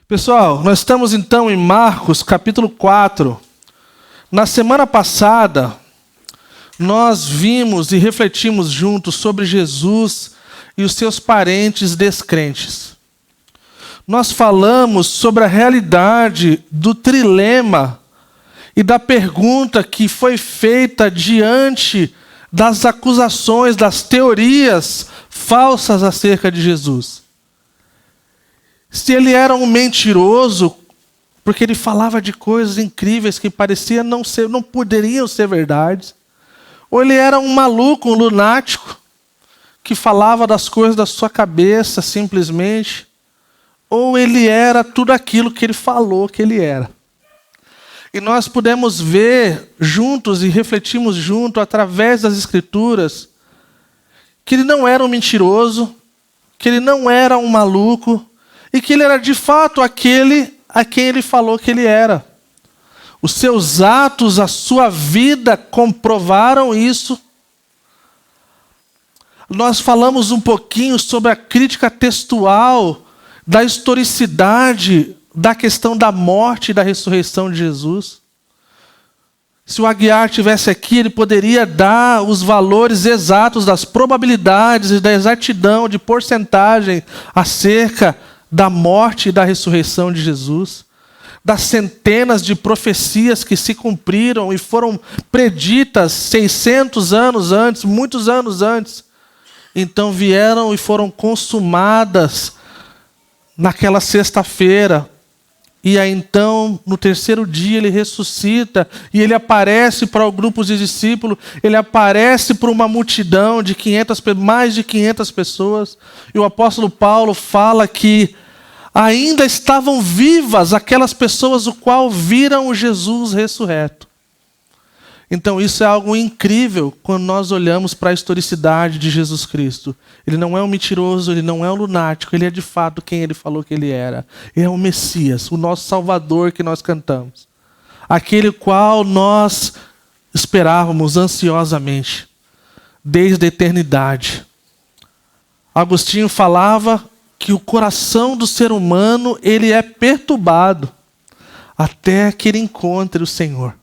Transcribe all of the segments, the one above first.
Pessoal, nós estamos então em Marcos, capítulo 4. Na semana passada, nós vimos e refletimos juntos sobre Jesus e os seus parentes descrentes. Nós falamos sobre a realidade do trilema e da pergunta que foi feita diante das acusações, das teorias falsas acerca de Jesus. Se ele era um mentiroso, porque ele falava de coisas incríveis que pareciam não poderiam ser verdades, ou ele era um maluco, um lunático, que falava das coisas da sua cabeça simplesmente, ou ele era tudo aquilo que ele falou que ele era. E nós pudemos ver juntos e refletimos junto, através das Escrituras, que ele não era um mentiroso, que ele não era um maluco, e que ele era de fato aquele a quem ele falou que ele era. Os seus atos, a sua vida comprovaram isso. Nós falamos um pouquinho sobre a crítica textual da historicidade da questão da morte e da ressurreição de Jesus. Se o Aguiar estivesse aqui, ele poderia dar os valores exatos das probabilidades e da exatidão de porcentagem acerca da morte e da ressurreição de Jesus, das centenas de profecias que se cumpriram e foram preditas 600 anos antes, muitos anos antes. Então vieram e foram consumadas naquela sexta-feira. E aí então, no terceiro dia, ele ressuscita e ele aparece para o grupo de discípulos, ele aparece para uma multidão de mais de 500 pessoas. E o apóstolo Paulo fala que ainda estavam vivas aquelas pessoas o qual viram o Jesus ressurreto. Então isso é algo incrível quando nós olhamos para a historicidade de Jesus Cristo. Ele não é um mentiroso, ele não é um lunático, ele é de fato quem ele falou que ele era. Ele é o Messias, o nosso Salvador que nós cantamos. Aquele qual nós esperávamos ansiosamente, desde a eternidade. Agostinho falava que o coração do ser humano ele é perturbado até que ele encontre o Senhor.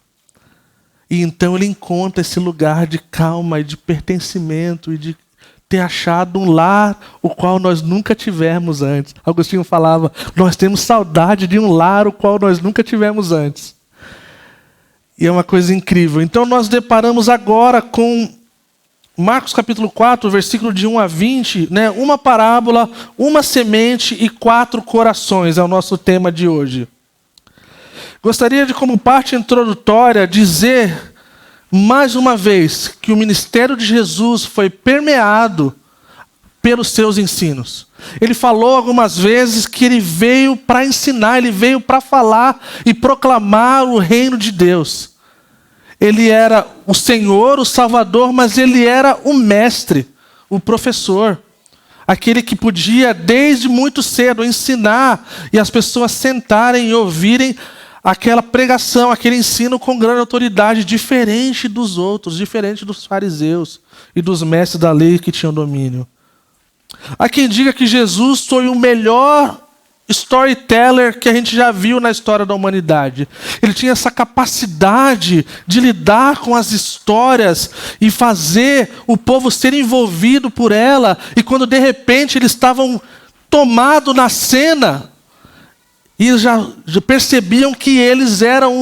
E então ele encontra esse lugar de calma e de pertencimento e de ter achado um lar o qual nós nunca tivemos antes. Agostinho falava, nós temos saudade de um lar o qual nós nunca tivemos antes. E é uma coisa incrível. Então nós deparamos agora com Marcos capítulo 4, versículo de 1 a 20, né? Uma parábola, uma semente e 4 corações é o nosso tema de hoje. Gostaria de, como parte introdutória, dizer mais uma vez que o ministério de Jesus foi permeado pelos seus ensinos. Ele falou algumas vezes que ele veio para ensinar, ele veio para falar e proclamar o reino de Deus. Ele era o Senhor, o Salvador, mas ele era o mestre, o professor. Aquele que podia, desde muito cedo, ensinar e as pessoas sentarem e ouvirem aquela pregação, aquele ensino com grande autoridade, diferente dos outros, diferente dos fariseus e dos mestres da lei que tinham domínio. Há quem diga que Jesus foi o melhor storyteller que a gente já viu na história da humanidade. Ele tinha essa capacidade de lidar com as histórias e fazer o povo ser envolvido por ela. E quando de repente eles estavam tomados na cena, e já percebiam que eles eram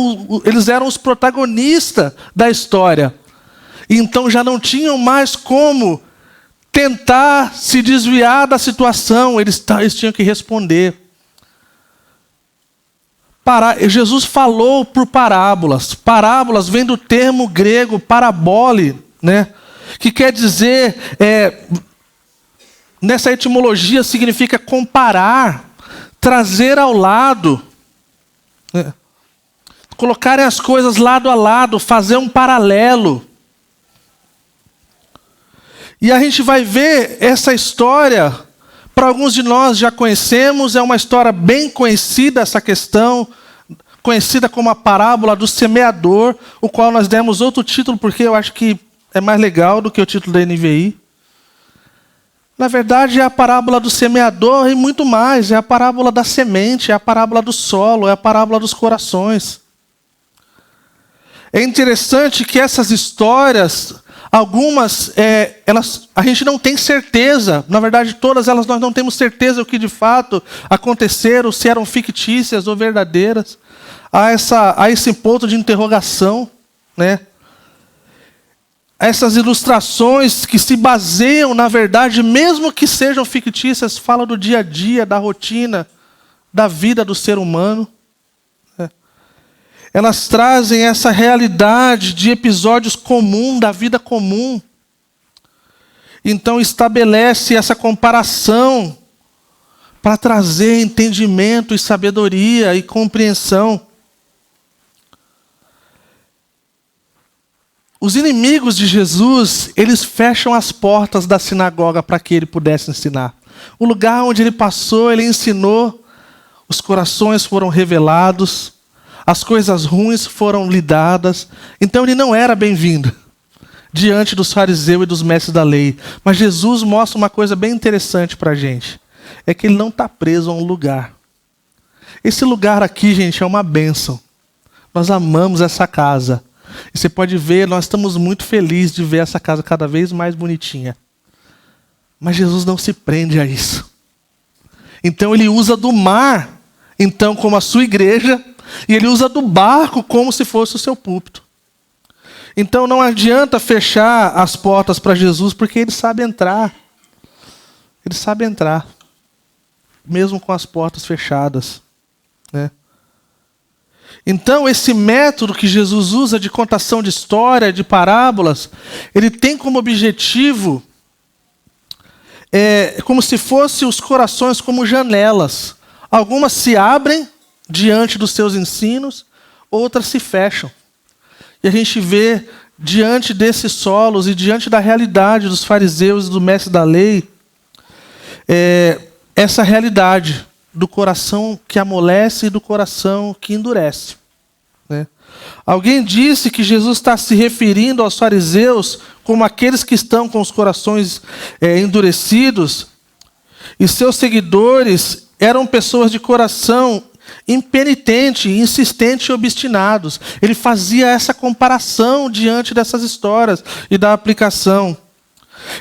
os protagonistas da história. E então já não tinham mais como tentar se desviar da situação. Eles tinham que responder. Jesus falou por parábolas. Parábolas vem do termo grego parabole, né? Que quer dizer, nessa etimologia significa comparar, trazer ao lado, colocarem as coisas lado a lado, fazer um paralelo. E a gente vai ver essa história, para alguns de nós já conhecemos, é uma história bem conhecida essa questão, conhecida como a parábola do semeador, o qual nós demos outro título, porque eu acho que é mais legal do que o título da NVI. Na verdade, é a parábola do semeador e muito mais. É a parábola da semente, é a parábola do solo, é a parábola dos corações. É interessante que essas histórias, algumas, a gente não tem certeza. Na verdade, todas elas nós não temos certeza o que de fato aconteceram, se eram fictícias ou verdadeiras. Há esse ponto de interrogação, né? Essas ilustrações que se baseiam, na verdade, mesmo que sejam fictícias, falam do dia a dia, da rotina, da vida do ser humano. Elas trazem essa realidade de episódios comuns, da vida comum. Então estabelece essa comparação para trazer entendimento e sabedoria e compreensão. Os inimigos de Jesus, eles fecham as portas da sinagoga para que ele pudesse ensinar. O lugar onde ele passou, ele ensinou, os corações foram revelados, as coisas ruins foram lidadas. Então ele não era bem-vindo diante dos fariseus e dos mestres da lei. Mas Jesus mostra uma coisa bem interessante para a gente. É que ele não está preso a um lugar. Esse lugar aqui, gente, é uma bênção. Nós amamos essa casa. E você pode ver, nós estamos muito felizes de ver essa casa cada vez mais bonitinha. Mas Jesus não se prende a isso. Então ele usa do mar, então, como a sua igreja, e ele usa do barco como se fosse o seu púlpito. Então não adianta fechar as portas para Jesus, porque ele sabe entrar. Ele sabe entrar, mesmo com as portas fechadas, né? Então, esse método que Jesus usa de contação de história, de parábolas, ele tem como objetivo, como se fossem os corações como janelas. Algumas se abrem diante dos seus ensinos, outras se fecham. E a gente vê, diante desses solos e diante da realidade dos fariseus e do mestre da lei, essa realidade do coração que amolece e do coração que endurece, né? Alguém disse que Jesus está se referindo aos fariseus como aqueles que estão com os corações endurecidos, e seus seguidores eram pessoas de coração impenitente, insistente e obstinados. Ele fazia essa comparação diante dessas histórias e da aplicação.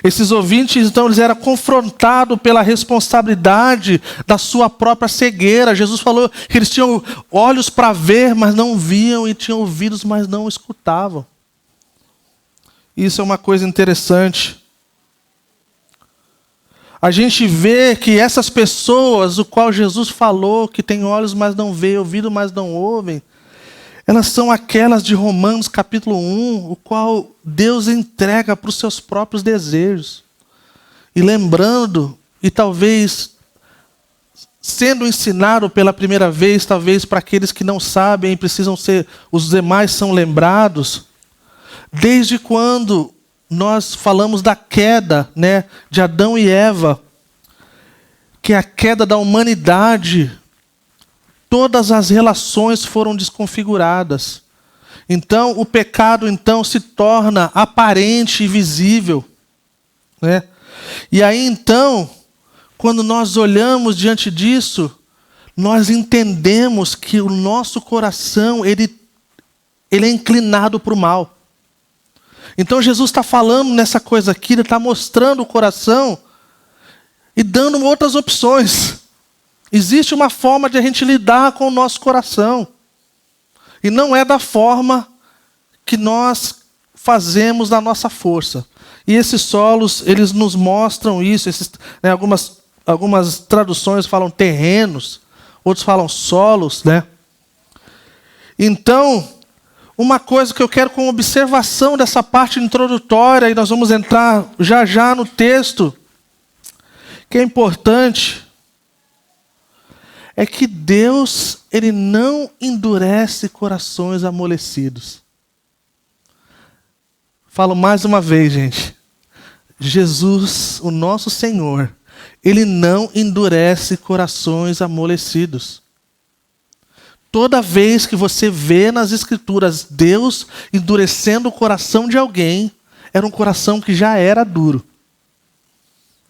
Esses ouvintes, então, eles eram confrontados pela responsabilidade da sua própria cegueira. Jesus falou que eles tinham olhos para ver, mas não viam, e tinham ouvidos, mas não escutavam. Isso é uma coisa interessante. A gente vê que essas pessoas, o qual Jesus falou, que têm olhos, mas não veem, ouvido, mas não ouvem, elas são aquelas de Romanos capítulo 1, o qual Deus entrega para os seus próprios desejos. E lembrando, e talvez sendo ensinado pela primeira vez, talvez para aqueles que não sabem, precisam ser, os demais são lembrados, desde quando nós falamos da queda, né, de Adão e Eva, que é a queda da humanidade, todas as relações foram desconfiguradas. Então, o pecado então se torna aparente e visível, né? E aí então, quando nós olhamos diante disso, nós entendemos que o nosso coração ele é inclinado para o mal. Então Jesus está falando nessa coisa aqui, ele está mostrando o coração e dando outras opções. Existe uma forma de a gente lidar com o nosso coração. E não é da forma que nós fazemos na nossa força. E esses solos, eles nos mostram isso. Algumas traduções falam terrenos, outros falam solos, né? Então, uma coisa que eu quero com observação dessa parte introdutória, e nós vamos entrar já já no texto, que é importante, é que Deus, ele não endurece corações amolecidos. Falo mais uma vez, gente. Jesus, o nosso Senhor, ele não endurece corações amolecidos. Toda vez que você vê nas Escrituras Deus endurecendo o coração de alguém, era um coração que já era duro.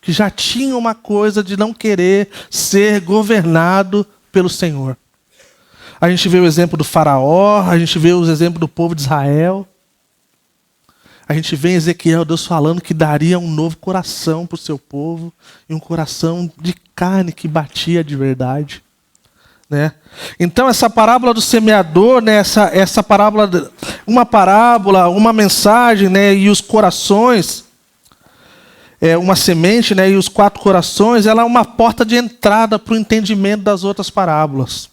que já tinha uma coisa de não querer ser governado pelo Senhor. A gente vê o exemplo do faraó, a gente vê os exemplos do povo de Israel. A gente vê em Ezequiel, Deus falando que daria um novo coração para o seu povo, e um coração de carne que batia de verdade. Né? Então essa parábola do semeador, né, essa parábola, uma mensagem, né, e os corações, uma semente, né, e os 4 corações, ela é uma porta de entrada para o entendimento das outras parábolas.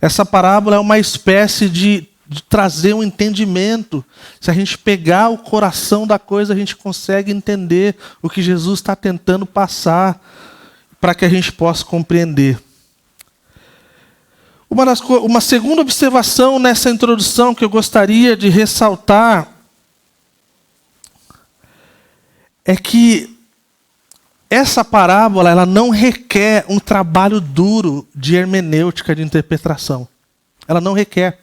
Essa parábola é uma espécie de trazer um entendimento. Se a gente pegar o coração da coisa, a gente consegue entender o que Jesus está tentando passar para que a gente possa compreender. Uma segunda observação nessa introdução que eu gostaria de ressaltar é que essa parábola ela não requer um trabalho duro de hermenêutica, de interpretação. Ela não requer.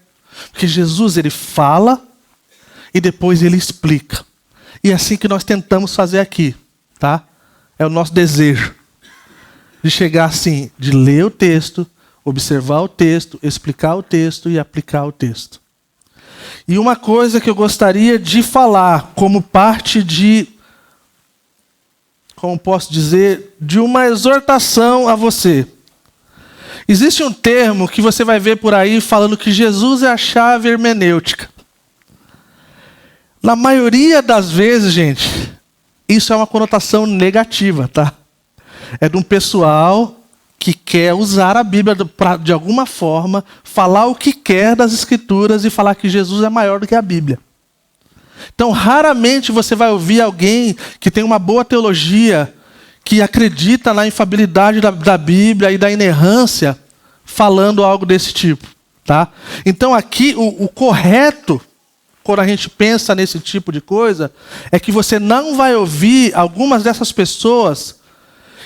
Porque Jesus ele fala e depois ele explica. E é assim que nós tentamos fazer aqui. Tá? É o nosso desejo. De chegar assim, de ler o texto, observar o texto, explicar o texto e aplicar o texto. E uma coisa que eu gostaria de falar como parte de, como posso dizer, de uma exortação a você. Existe um termo que você vai ver por aí falando que Jesus é a chave hermenêutica. Na maioria das vezes, gente, isso é uma conotação negativa, tá? É de um pessoal que quer usar a Bíblia para, de alguma forma, falar o que quer das Escrituras e falar que Jesus é maior do que a Bíblia. Então, raramente você vai ouvir alguém que tem uma boa teologia, que acredita na infalibilidade da Bíblia e da inerrância, falando algo desse tipo. Tá? Então, aqui, o correto, quando a gente pensa nesse tipo de coisa, é que você não vai ouvir algumas dessas pessoas.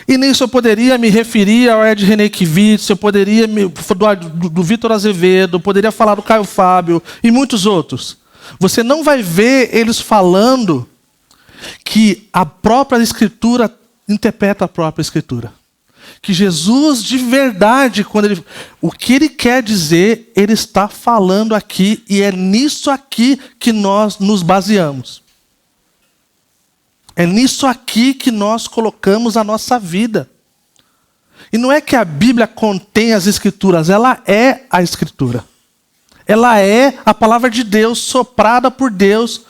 E nisso eu poderia me referir ao Ed Renekiewicz, eu poderia do Vitor Azevedo, eu poderia falar do Caio Fábio e muitos outros. Você não vai ver eles falando que a própria Escritura interpreta a própria Escritura. Que Jesus, de verdade, o que ele quer dizer, ele está falando aqui, e é nisso aqui que nós nos baseamos. É nisso aqui que nós colocamos a nossa vida. E não é que a Bíblia contém as Escrituras, ela é a Escritura. Ela é a palavra de Deus, soprada por Deus,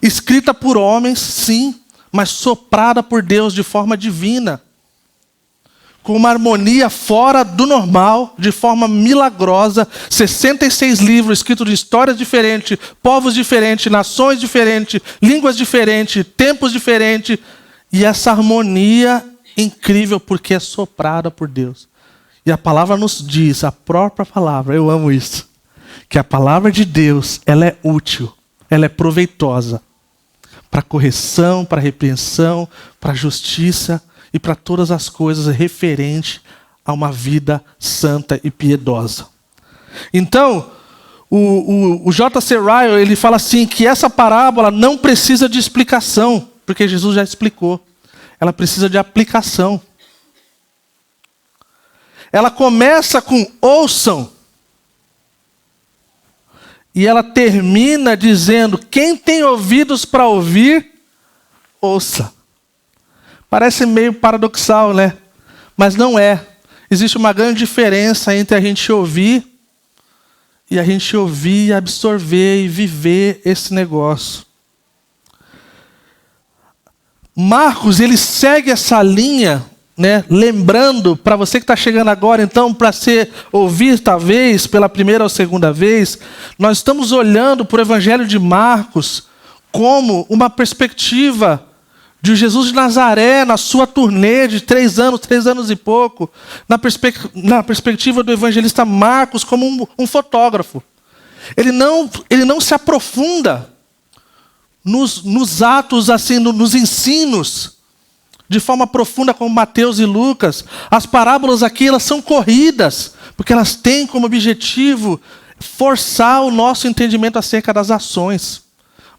escrita por homens, sim, mas soprada por Deus de forma divina. Com uma harmonia fora do normal, de forma milagrosa, 66 livros escritos de histórias diferentes, povos diferentes, nações diferentes, línguas diferentes, tempos diferentes, e essa harmonia incrível porque é soprada por Deus. E a palavra nos diz, a própria palavra, eu amo isso, que a palavra de Deus, ela é útil, ela é proveitosa para correção, para repreensão, para justiça, e para todas as coisas referente a uma vida santa e piedosa. Então, o J.C. Ryle, ele fala assim, que essa parábola não precisa de explicação, porque Jesus já explicou. Ela precisa de aplicação. Ela começa com ouçam, e ela termina dizendo, quem tem ouvidos para ouvir, ouça. Parece meio paradoxal, né? Mas não é. Existe uma grande diferença entre a gente ouvir e absorver e viver esse negócio. Marcos, ele segue essa linha, né? Lembrando, para você que está chegando agora, então, para ouvir talvez pela primeira ou segunda vez, nós estamos olhando para o Evangelho de Marcos como uma perspectiva de Jesus de Nazaré, na sua turnê de 3 anos e pouco, na perspectiva do evangelista Marcos como um fotógrafo. Ele não se aprofunda nos atos, assim, nos ensinos, de forma profunda como Mateus e Lucas. As parábolas aqui, elas são corridas, porque elas têm como objetivo forçar o nosso entendimento acerca das ações.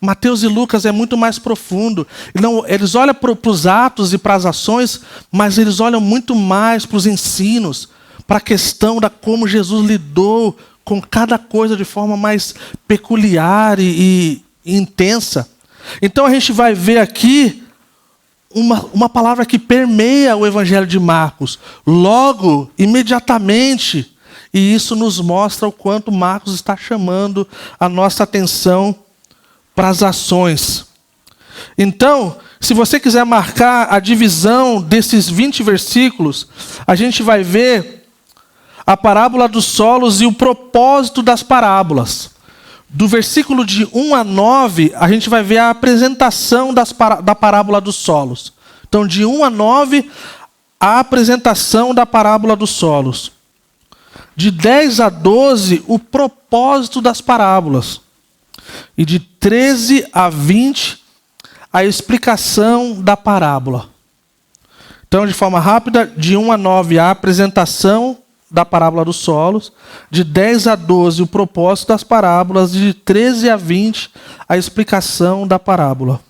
Mateus e Lucas é muito mais profundo. Não, eles olham para os atos e para as ações, mas eles olham muito mais para os ensinos, para a questão da como Jesus lidou com cada coisa de forma mais peculiar e intensa. Então a gente vai ver aqui uma palavra que permeia o Evangelho de Marcos, logo, imediatamente, e isso nos mostra o quanto Marcos está chamando a nossa atenção para as ações. Então, se você quiser marcar a divisão desses 20 versículos, a gente vai ver a parábola dos solos e o propósito das parábolas. Do versículo de 1 a 9, a gente vai ver a apresentação da parábola dos solos. Então, de 1 a 9, a apresentação da parábola dos solos. De 10 a 12, o propósito das parábolas. E de 13 a 20, a explicação da parábola. Então, de forma rápida, de 1 a 9, a apresentação da parábola dos solos. De 10 a 12, o propósito das parábolas. De 13 a 20, a explicação da parábola.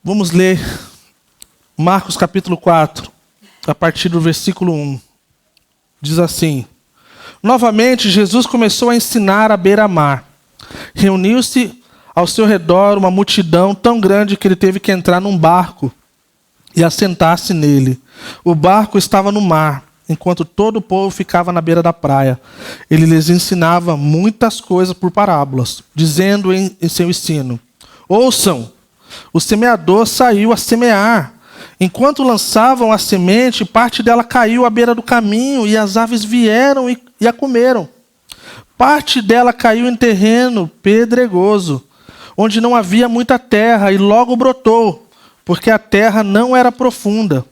Vamos ler Marcos capítulo 4, a partir do versículo 1. Diz assim: Novamente, Jesus começou a ensinar à beira-mar. Reuniu-se ao seu redor uma multidão tão grande que ele teve que entrar num barco e assentar-se nele. O barco estava no mar, enquanto todo o povo ficava na beira da praia. Ele lhes ensinava muitas coisas por parábolas, dizendo em seu ensino: Ouçam, o semeador saiu a semear. Enquanto lançavam a semente, parte dela caiu à beira do caminho, e as aves vieram e a comeram. Parte dela caiu em terreno pedregoso, onde não havia muita terra, e logo brotou, porque a terra não era profunda.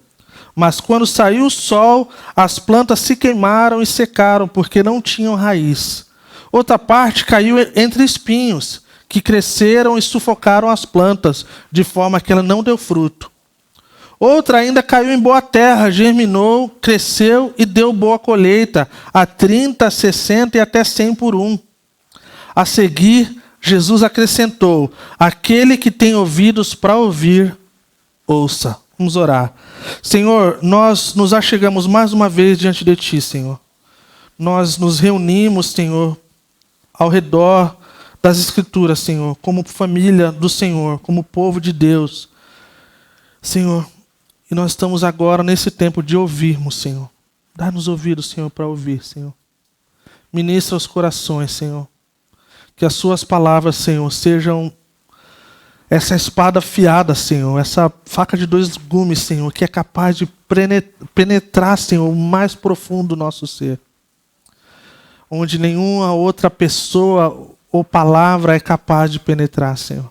Mas quando saiu o sol, as plantas se queimaram e secaram, porque não tinham raiz. Outra parte caiu entre espinhos, que cresceram e sufocaram as plantas, de forma que ela não deu fruto. Outra ainda caiu em boa terra, germinou, cresceu e deu boa colheita, a 30, 60 e até 100 por um. A seguir, Jesus acrescentou: Aquele que tem ouvidos para ouvir, ouça. Vamos orar. Senhor, nós nos achegamos mais uma vez diante de Ti, Senhor. Nós nos reunimos, Senhor, ao redor das Escrituras, Senhor, como família do Senhor, como povo de Deus. Senhor, e nós estamos agora nesse tempo de ouvirmos, Senhor. Dá-nos ouvidos, Senhor, para ouvir, Senhor. Ministra os corações, Senhor. Que as Suas palavras, Senhor, sejam essa espada afiada, Senhor, essa faca de dois gumes, Senhor, que é capaz de penetrar, Senhor, o mais profundo do nosso ser. Onde nenhuma outra pessoa ou palavra é capaz de penetrar, Senhor.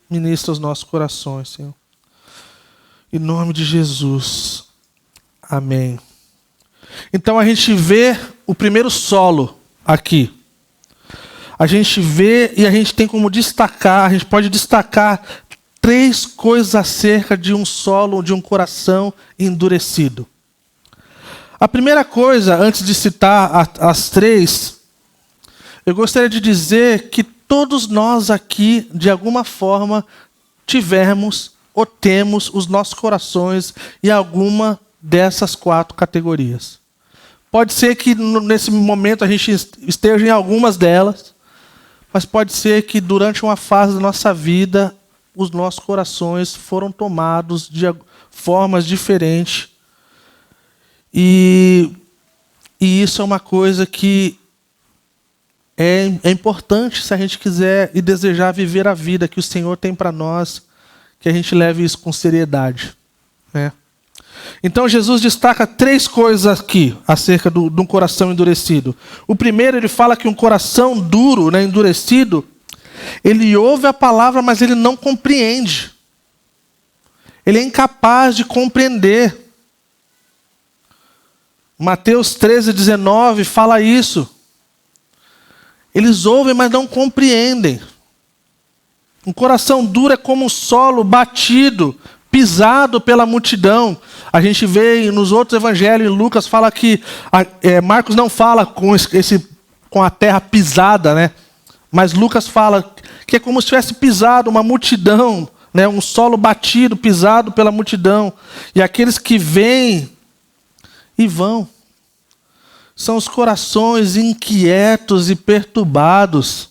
Ministra os nossos corações, Senhor. Em nome de Jesus. Amém. Então a gente vê o primeiro solo aqui. A gente vê e a gente tem como destacar, a gente pode destacar 3 coisas acerca de um solo, de um coração endurecido. A primeira coisa, antes de citar as 3, eu gostaria de dizer que todos nós aqui, de alguma forma, tivemos ou temos os nossos corações em alguma dessas 4 categorias. Pode ser que nesse momento a gente esteja em algumas delas, mas pode ser que durante uma fase da nossa vida os nossos corações foram tomados de formas diferentes. E isso é uma coisa que é importante se a gente quiser e desejar viver a vida que o Senhor tem para nós, que a gente leve isso com seriedade, né? Então Jesus destaca 3 coisas aqui acerca de um coração endurecido. O primeiro, ele fala que um coração duro, né, endurecido, ele ouve a palavra, mas ele não compreende. Ele é incapaz de compreender. Mateus 13:19 fala isso. Eles ouvem, mas não compreendem. Um coração duro é como um solo batido, pisado pela multidão. A gente vê nos outros evangelhos, em Lucas fala que Marcos não fala com a terra pisada, né? Mas Lucas fala que é como se tivesse pisado uma multidão, né? Um solo batido, pisado pela multidão. E aqueles que vêm e vão são os corações inquietos e perturbados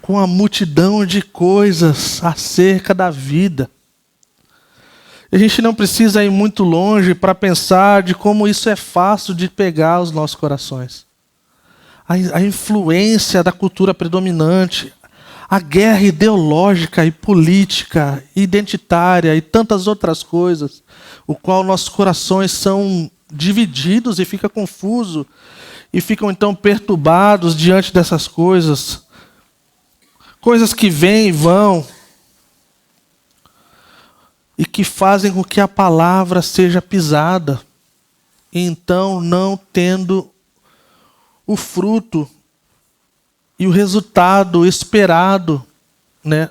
com a multidão de coisas acerca da vida. A gente não precisa ir muito longe para pensar de como isso é fácil de pegar os nossos corações. A influência da cultura predominante, a guerra ideológica e política, identitária e tantas outras coisas, o qual nossos corações são divididos e ficam confusos e ficam então perturbados diante dessas coisas. Coisas que vêm e vão e que fazem com que a palavra seja pisada, e então não tendo o fruto e o resultado esperado, né,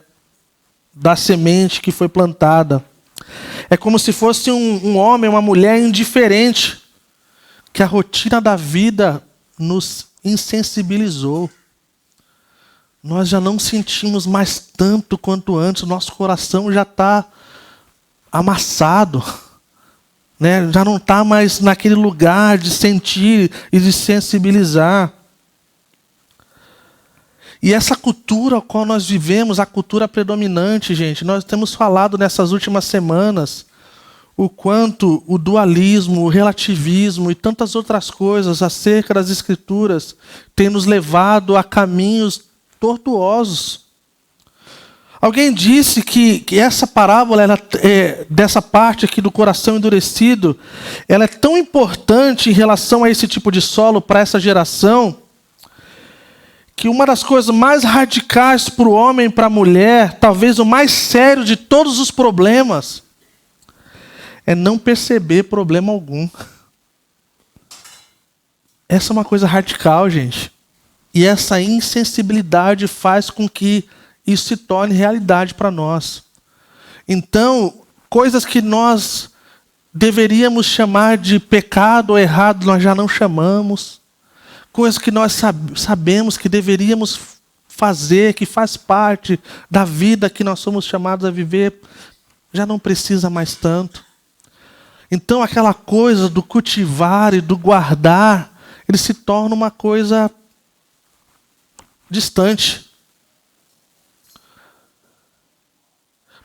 da semente que foi plantada. É como se fosse um homem, uma mulher indiferente, que a rotina da vida nos insensibilizou. Nós já não sentimos mais tanto quanto antes, o nosso coração já está amassado, né? Já não está mais naquele lugar de sentir e de sensibilizar. E essa cultura a qual nós vivemos, a cultura predominante, gente, nós temos falado nessas últimas semanas o quanto o dualismo, o relativismo e tantas outras coisas acerca das Escrituras tem nos levado a caminhos tortuosos. Alguém disse que essa parábola, dessa parte aqui do coração endurecido, ela é tão importante em relação a esse tipo de solo para essa geração, que uma das coisas mais radicais para o homem e para a mulher, talvez o mais sério de todos os problemas, é não perceber problema algum. Essa é uma coisa radical, gente. E essa insensibilidade faz com que isso se torne realidade para nós. Então, coisas que nós deveríamos chamar de pecado ou errado, nós já não chamamos. Coisas que nós sabemos que deveríamos fazer, que faz parte da vida que nós somos chamados a viver, já não precisa mais tanto. Então, aquela coisa do cultivar e do guardar, ele se torna uma coisa distante.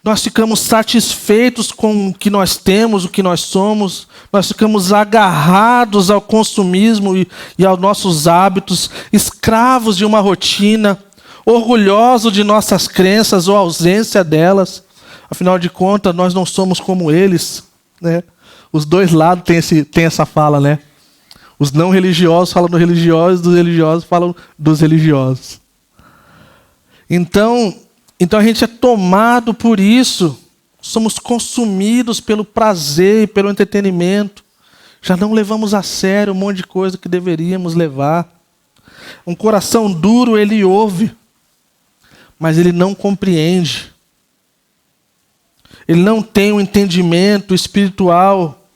Nós ficamos satisfeitos com o que nós temos, o que nós somos. Nós ficamos agarrados ao consumismo e aos nossos hábitos, escravos de uma rotina, orgulhosos de nossas crenças ou ausência delas. Afinal de contas, nós não somos como eles, né? Os dois lados têm essa fala, né? Os não religiosos falam dos religiosos falam dos religiosos. Então a gente é tomado por isso, somos consumidos pelo prazer e pelo entretenimento, já não levamos a sério um monte de coisa que deveríamos levar. Um coração duro, ele ouve, mas ele não compreende. Ele não tem um entendimento espiritual.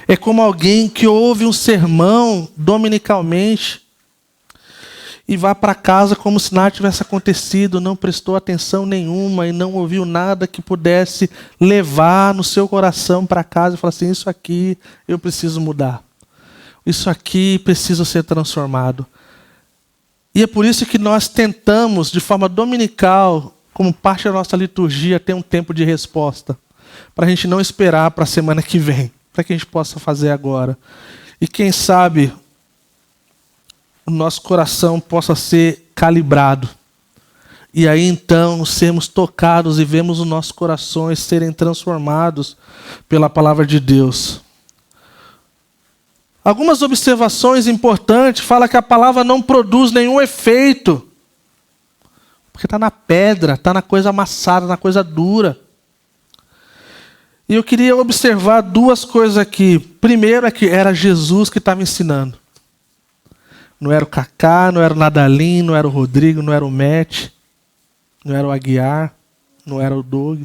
É como alguém que ouve um sermão dominicalmente e vai para casa como se nada tivesse acontecido, não prestou atenção nenhuma e não ouviu nada que pudesse levar no seu coração para casa e falar assim, isso aqui eu preciso mudar. Isso aqui precisa ser transformado. E é por isso que nós tentamos, de forma dominical, como parte da nossa liturgia, ter um tempo de resposta. Para a gente não esperar para a semana que vem, para que a gente possa fazer agora. E quem sabe o nosso coração possa ser calibrado. E aí então sermos tocados e vemos os nossos corações serem transformados pela palavra de Deus. Algumas observações importantes, fala que a palavra não produz nenhum efeito. Porque está na pedra, está na coisa amassada, na coisa dura. E eu queria observar duas coisas aqui. Primeiro é que era Jesus que estava ensinando. Não era o Cacá, não era o Nadalim, não era o Rodrigo, não era o Matt, não era o Aguiar, não era o Doug.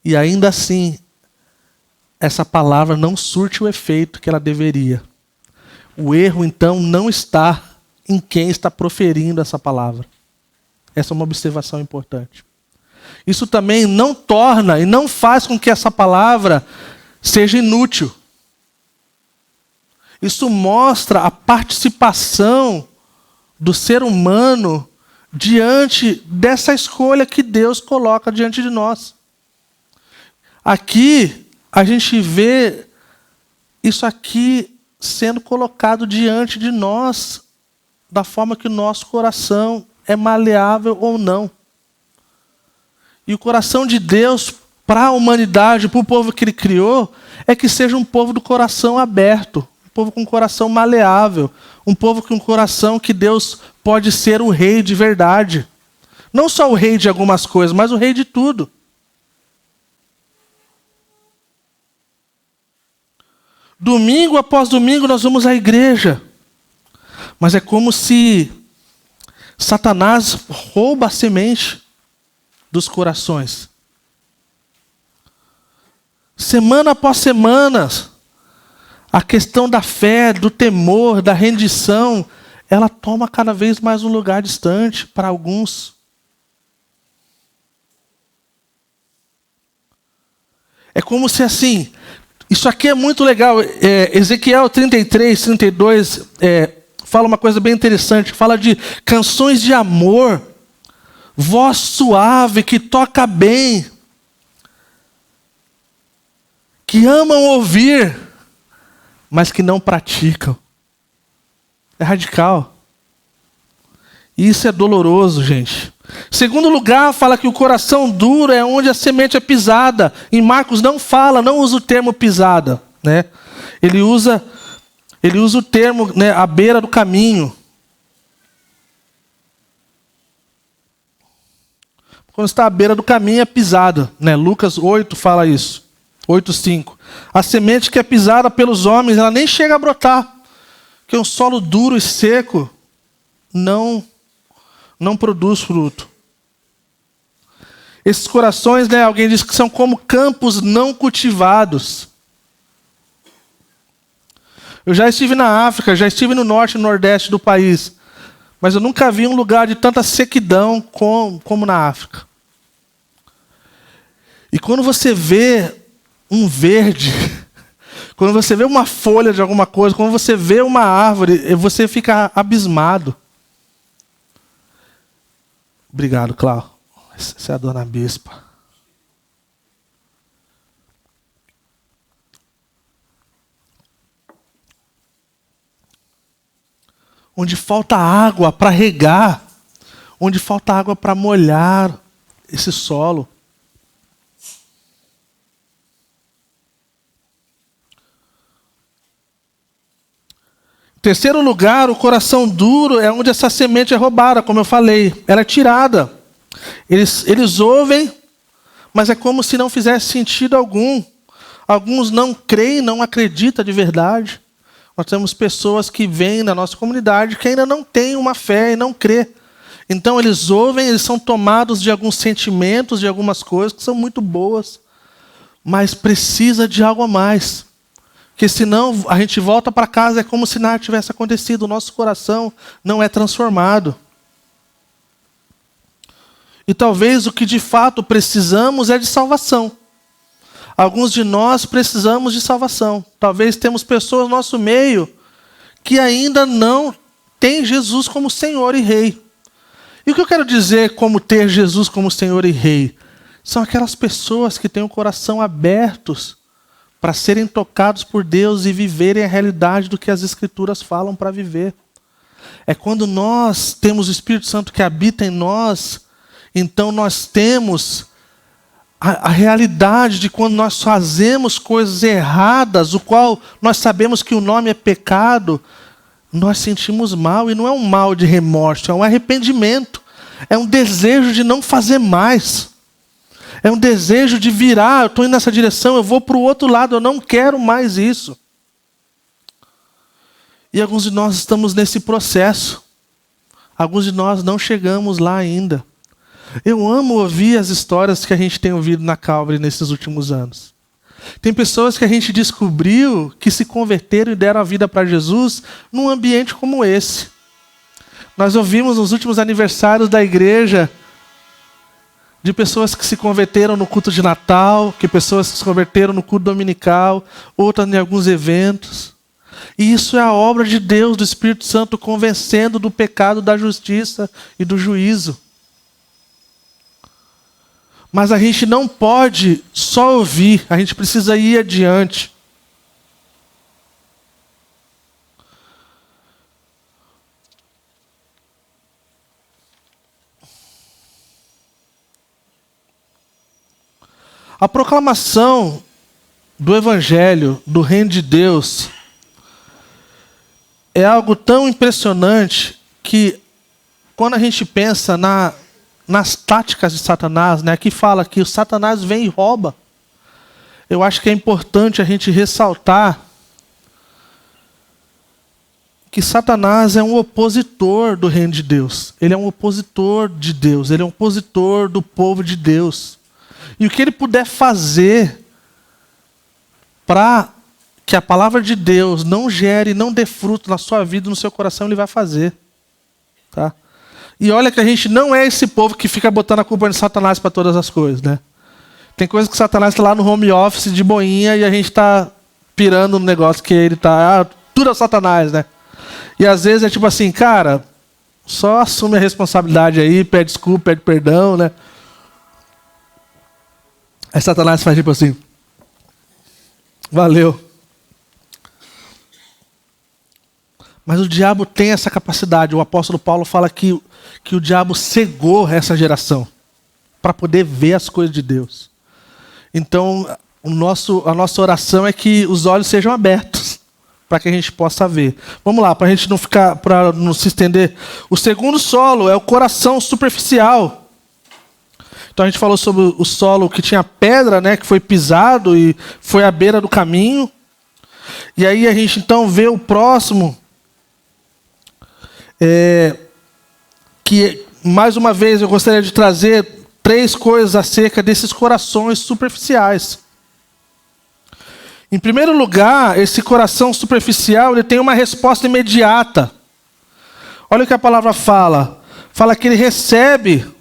E ainda assim, essa palavra não surte o efeito que ela deveria. O erro, então, não está em quem está proferindo essa palavra. Essa é uma observação importante. Isso também não torna e não faz com que essa palavra seja inútil. Isso mostra a participação do ser humano diante dessa escolha que Deus coloca diante de nós. Aqui, a gente vê isso aqui sendo colocado diante de nós, da forma que o nosso coração é maleável ou não. E o coração de Deus para a humanidade, para o povo que Ele criou, é que seja um povo do coração aberto, um povo com coração maleável, um povo com coração que Deus pode ser o rei de verdade. Não só o rei de algumas coisas, mas o rei de tudo. Domingo após domingo nós vamos à igreja. Mas é como se Satanás rouba a semente dos corações. Semana após semana, a questão da fé, do temor, da rendição, ela toma cada vez mais um lugar distante para alguns. É como se assim, isso aqui é muito legal. Ezequiel 33, 32, fala uma coisa bem interessante. Fala de canções de amor, voz suave que toca bem, que amam ouvir, mas que não praticam. É radical. E isso é doloroso, gente. Segundo lugar, fala que o coração duro é onde a semente é pisada. Em Marcos não usa o termo pisada, né? Ele usa o termo, né, à beira do caminho. Quando está à beira do caminho é pisada, né? Lucas 8 fala isso. 8:5. A semente que é pisada pelos homens, ela nem chega a brotar. Porque um solo duro e seco não produz fruto. Esses corações, né, alguém diz que são como campos não cultivados. Eu já estive na África, já estive no norte e nordeste do país, mas eu nunca vi um lugar de tanta sequidão como na África. E quando você vê um verde, quando você vê uma folha de alguma coisa, quando você vê uma árvore, você fica abismado. Obrigado, Cláudio. Essa é a dona Bispa. Onde falta água para regar, onde falta água para molhar esse solo. Em terceiro lugar, o coração duro é onde essa semente é roubada, como eu falei. Ela é tirada. Eles ouvem, mas é como se não fizesse sentido algum. Alguns não creem, não acreditam de verdade. Nós temos pessoas que vêm na nossa comunidade que ainda não têm uma fé e não crê. Então eles ouvem, eles são tomados de alguns sentimentos, de algumas coisas que são muito boas, mas precisa de algo a mais. Porque senão a gente volta para casa, é como se nada tivesse acontecido. O nosso coração não é transformado. E talvez o que de fato precisamos é de salvação. Alguns de nós precisamos de salvação. Talvez temos pessoas no nosso meio que ainda não têm Jesus como Senhor e Rei. E o que eu quero dizer como ter Jesus como Senhor e Rei? São aquelas pessoas que têm o coração abertos para serem tocados por Deus e viverem a realidade do que as Escrituras falam para viver. É quando nós temos o Espírito Santo que habita em nós, então nós temos a realidade de quando nós fazemos coisas erradas, o qual nós sabemos que o nome é pecado, nós sentimos mal, e não é um mal de remorso, é um arrependimento, é um desejo de não fazer mais. É um desejo de virar, eu estou indo nessa direção, eu vou para o outro lado, eu não quero mais isso. E alguns de nós estamos nesse processo. Alguns de nós não chegamos lá ainda. Eu amo ouvir as histórias que a gente tem ouvido na Calvary nesses últimos anos. Tem pessoas que a gente descobriu que se converteram e deram a vida para Jesus num ambiente como esse. Nós ouvimos nos últimos aniversários da igreja de pessoas que se converteram no culto de Natal, que pessoas que se converteram no culto dominical, outras em alguns eventos. E isso é a obra de Deus, do Espírito Santo, convencendo do pecado, da justiça e do juízo. Mas a gente não pode só ouvir, a gente precisa ir adiante. A proclamação do Evangelho, do Reino de Deus, é algo tão impressionante que, quando a gente pensa nas táticas de Satanás, né, aqui fala que o Satanás vem e rouba. Eu acho que é importante a gente ressaltar que Satanás é um opositor do Reino de Deus. Ele é um opositor de Deus, ele é um opositor do povo de Deus. E o que ele puder fazer para que a palavra de Deus não gere, não dê fruto na sua vida, no seu coração, ele vai fazer. Tá? E olha que a gente não é esse povo que fica botando a culpa de Satanás para todas as coisas. Né? Tem coisas que Satanás está lá no home office de boinha e a gente está pirando no negócio que ele está... tudo é Satanás, né? E às vezes é tipo assim, cara, só assume a responsabilidade aí, pede desculpa, pede perdão, né? Aí Satanás faz tipo assim, valeu. Mas o diabo tem essa capacidade. O apóstolo Paulo fala que o diabo cegou essa geração para poder ver as coisas de Deus. Então, a nossa oração é que os olhos sejam abertos para que a gente possa ver. Vamos lá, para a gente para não se estender. O segundo solo é o coração superficial. Então a gente falou sobre o solo que tinha pedra, né, que foi pisado e foi à beira do caminho. E aí a gente então vê o próximo, que mais uma vez eu gostaria de trazer 3 coisas acerca desses corações superficiais. Em primeiro lugar, esse coração superficial ele tem uma resposta imediata. Olha o que a palavra fala. Fala que ele recebe...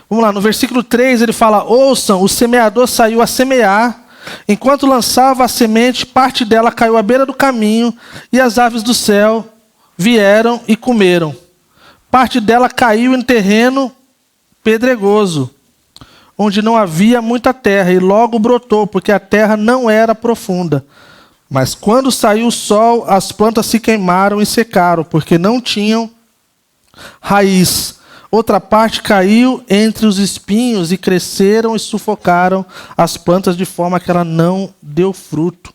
Vamos lá, no versículo 3 ele fala: ouçam, o semeador saiu a semear, enquanto lançava a semente, parte dela caiu à beira do caminho, e as aves do céu vieram e comeram. Parte dela caiu em terreno pedregoso, onde não havia muita terra, e logo brotou, porque a terra não era profunda. Mas quando saiu o sol, as plantas se queimaram e secaram, porque não tinham raiz. Outra parte caiu entre os espinhos e cresceram e sufocaram as plantas de forma que ela não deu fruto.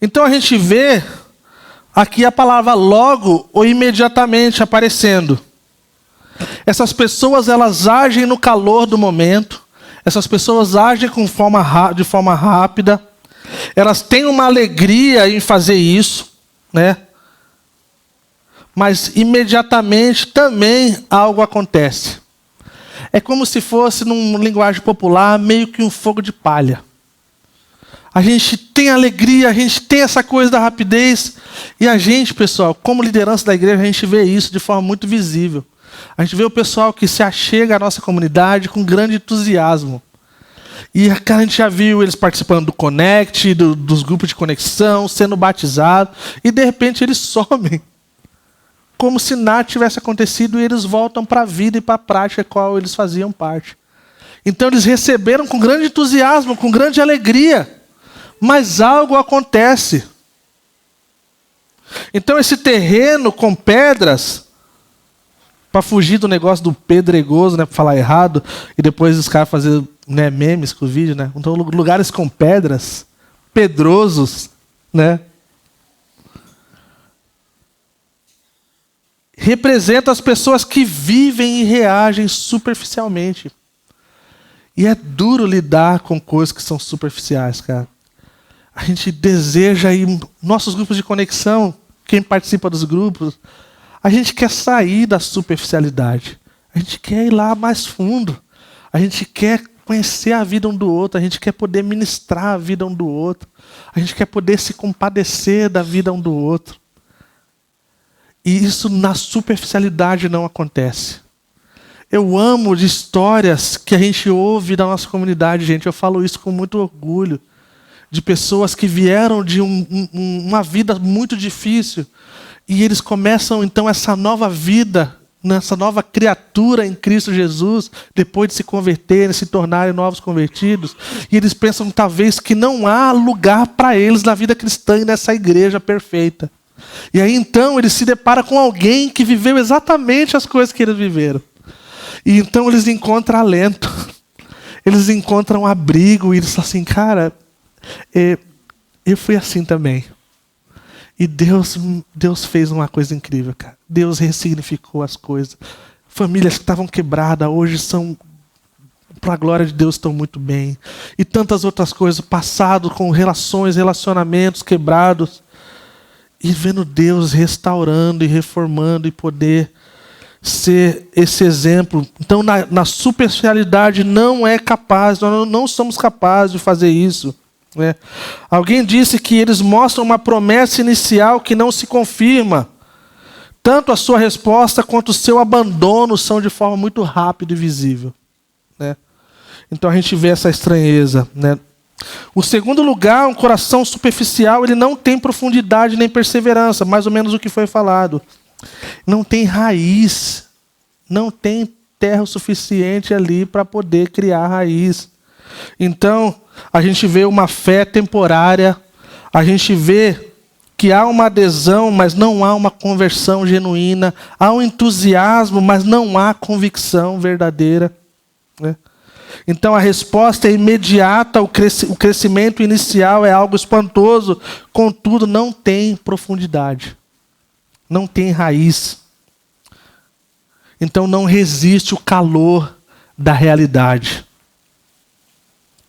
Então a gente vê aqui a palavra logo ou imediatamente aparecendo. Essas pessoas elas agem no calor do momento. Essas pessoas agem de forma rápida. Elas têm uma alegria em fazer isso, né? Mas imediatamente também algo acontece. É como se fosse, numa linguagem popular, meio que um fogo de palha. A gente tem alegria, a gente tem essa coisa da rapidez. E a gente, pessoal, como liderança da igreja, a gente vê isso de forma muito visível. A gente vê o pessoal que se achega à nossa comunidade com grande entusiasmo. E a gente já viu eles participando do Connect, dos grupos de conexão, sendo batizados. E de repente eles somem. Como se nada tivesse acontecido e eles voltam para a vida e para a prática qual eles faziam parte. Então eles receberam com grande entusiasmo, com grande alegria, mas algo acontece. Então esse terreno com pedras, para fugir do negócio do pedregoso, né, para falar errado, e depois os caras fazerem, né, memes com o vídeo, né? Então lugares com pedras, pedrosos, né? Representa as pessoas que vivem e reagem superficialmente. E é duro lidar com coisas que são superficiais, cara. A gente deseja ir... Nossos grupos de conexão, quem participa dos grupos, a gente quer sair da superficialidade. A gente quer ir lá mais fundo. A gente quer conhecer a vida um do outro. A gente quer poder ministrar a vida um do outro. A gente quer poder se compadecer da vida um do outro. E isso na superficialidade não acontece. Eu amo de histórias que a gente ouve da nossa comunidade, gente. Eu falo isso com muito orgulho. De pessoas que vieram de uma vida muito difícil. E eles começam, então, essa nova vida, nessa nova criatura em Cristo Jesus, depois de se converterem, se tornarem novos convertidos. E eles pensam, talvez, que não há lugar para eles na vida cristã e nessa igreja perfeita. E aí, então, eles se deparam com alguém que viveu exatamente as coisas que eles viveram. E então eles encontram alento, eles encontram abrigo, e eles falam assim, cara, eu fui assim também. E Deus fez uma coisa incrível, cara. Deus ressignificou as coisas. Famílias que estavam quebradas, hoje são, para a glória de Deus, estão muito bem. E tantas outras coisas, passado com relacionamentos quebrados. E vendo Deus restaurando e reformando e poder ser esse exemplo. Então, na superficialidade não é capaz, nós não somos capazes de fazer isso. Né? Alguém disse que eles mostram uma promessa inicial que não se confirma. Tanto a sua resposta quanto o seu abandono são de forma muito rápida e visível. Né? Então a gente vê essa estranheza. Né? O segundo lugar, um coração superficial, ele não tem profundidade nem perseverança, mais ou menos o que foi falado. Não tem raiz, não tem terra o suficiente ali para poder criar raiz. Então, a gente vê uma fé temporária, a gente vê que há uma adesão, mas não há uma conversão genuína, há um entusiasmo, mas não há convicção verdadeira. Né? Então, a resposta é imediata, o crescimento inicial é algo espantoso, contudo, não tem profundidade. Não tem raiz. Então não resiste o calor da realidade,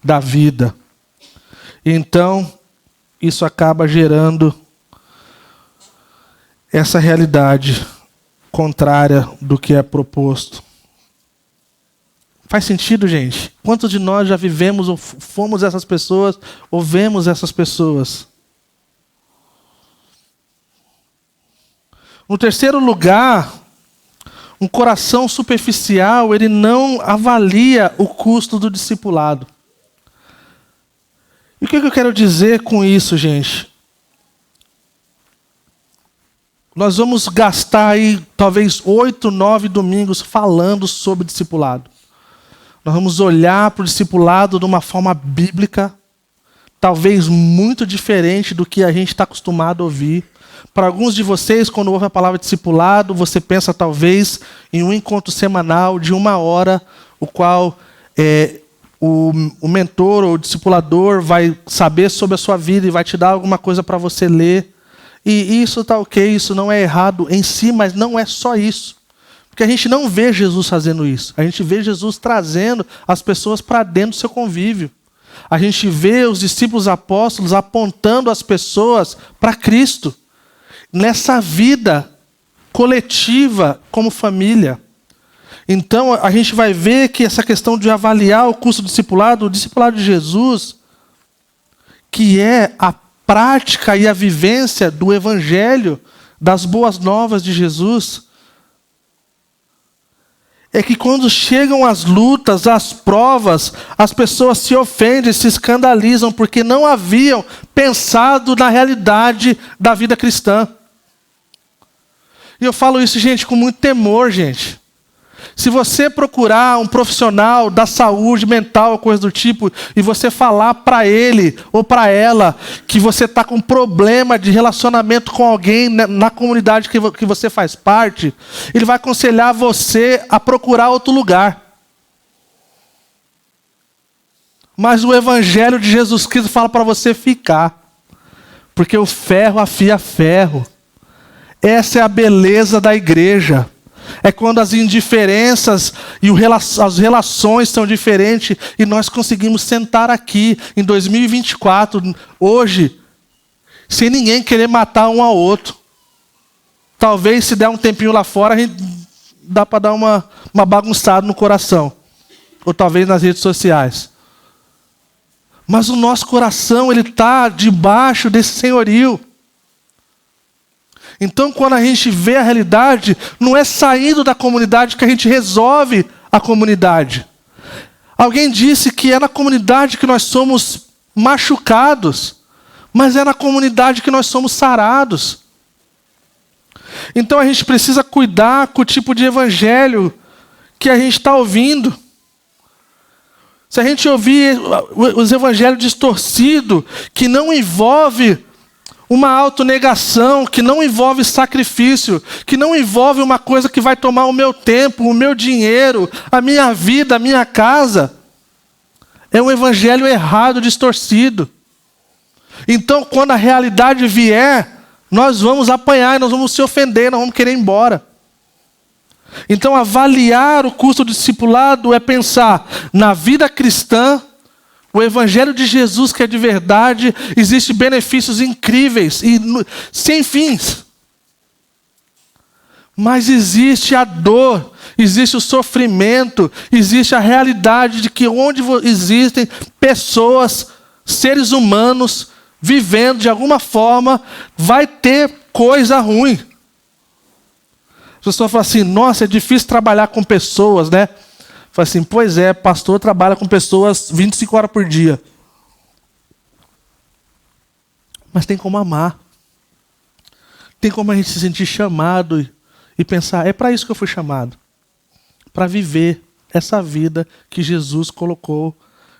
da vida. Então isso acaba gerando essa realidade contrária do que é proposto. Faz sentido, gente? Quantos de nós já vivemos ou fomos essas pessoas ou vemos essas pessoas? No terceiro lugar, um coração superficial, ele não avalia o custo do discipulado. E o que eu quero dizer com isso, gente? Nós vamos gastar aí talvez 8, 9 domingos falando sobre discipulado. Nós vamos olhar para o discipulado de uma forma bíblica, talvez muito diferente do que a gente está acostumado a ouvir. Para alguns de vocês, quando ouve a palavra discipulado, você pensa talvez em um encontro semanal de 1 hora, o qual o mentor ou o discipulador vai saber sobre a sua vida e vai te dar alguma coisa para você ler. E isso está ok, isso não é errado em si, mas não é só isso. Porque a gente não vê Jesus fazendo isso. A gente vê Jesus trazendo as pessoas para dentro do seu convívio. A gente vê os discípulos apóstolos apontando as pessoas para Cristo. Nessa vida coletiva como família. Então, a gente vai ver que essa questão de avaliar o custo do discipulado, o discipulado de Jesus, que é a prática e a vivência do evangelho, das boas novas de Jesus, é que quando chegam as lutas, as provas, as pessoas se ofendem, se escandalizam, porque não haviam pensado na realidade da vida cristã. E eu falo isso, gente, com muito temor, gente. Se você procurar um profissional da saúde mental ou coisa do tipo, e você falar para ele ou para ela que você está com problema de relacionamento com alguém na comunidade que você faz parte, ele vai aconselhar você a procurar outro lugar. Mas o Evangelho de Jesus Cristo fala para você ficar. Porque o ferro afia ferro. Essa é a beleza da igreja. É quando as indiferenças e as relações são diferentes e nós conseguimos sentar aqui em 2024, hoje, sem ninguém querer matar um ao outro. Talvez se der um tempinho lá fora, a gente dá para dar uma bagunçada no coração. Ou talvez nas redes sociais. Mas o nosso coração, ele está debaixo desse senhorio. Então, quando a gente vê a realidade, não é saindo da comunidade que a gente resolve a comunidade. Alguém disse que é na comunidade que nós somos machucados, mas é na comunidade que nós somos sarados. Então a gente precisa cuidar com o tipo de evangelho que a gente está ouvindo. Se a gente ouvir os evangelhos distorcidos, que não envolve uma autonegação, que não envolve sacrifício, que não envolve uma coisa que vai tomar o meu tempo, o meu dinheiro, a minha vida, a minha casa, é um evangelho errado, distorcido. Então, quando a realidade vier, nós vamos apanhar, nós vamos se ofender, nós vamos querer ir embora. Então, avaliar o custo do discipulado é pensar na vida cristã, o evangelho de Jesus que é de verdade, existem benefícios incríveis e sem fins. Mas existe a dor, existe o sofrimento, existe a realidade de que onde existem pessoas, seres humanos, vivendo de alguma forma, vai ter coisa ruim. A pessoa fala assim, nossa, é difícil trabalhar com pessoas, né? Fala assim, pois é, pastor trabalha com pessoas 25 horas por dia. Mas tem como amar. Tem como a gente se sentir chamado e pensar, é para isso que eu fui chamado. Para viver essa vida que Jesus colocou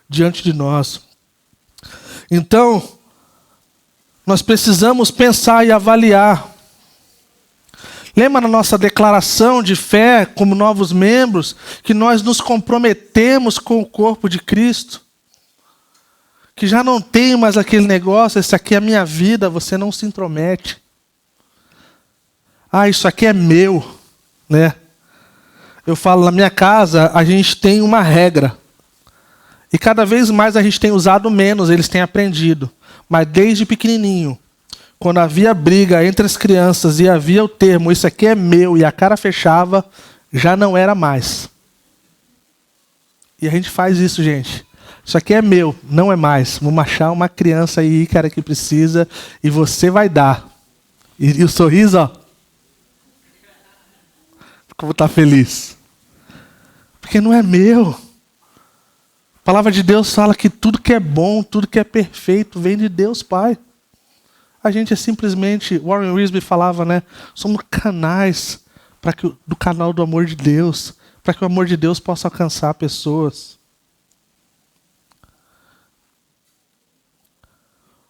diante de nós. Então, nós precisamos pensar e avaliar. Lembra na nossa declaração de fé, como novos membros, que nós nos comprometemos com o corpo de Cristo? Que já não tem mais aquele negócio, esse aqui é a minha vida, você não se intromete. Ah, isso aqui é meu, né? Eu falo, na minha casa, a gente tem uma regra. E cada vez mais a gente tem usado menos, eles têm aprendido. Mas desde pequenininho, quando havia briga entre as crianças e havia o termo, isso aqui é meu, e a cara fechava, já não era mais. E a gente faz isso, gente. Isso aqui é meu, não é mais. Vamos achar uma criança aí, cara, que precisa, e você vai dar. E o sorriso, ó. Como tá feliz. Porque não é meu. A palavra de Deus fala que tudo que é bom, tudo que é perfeito, vem de Deus Pai. A gente é simplesmente, Warren Wiersbe falava, né? Somos canais do canal do amor de Deus, para que o amor de Deus possa alcançar pessoas.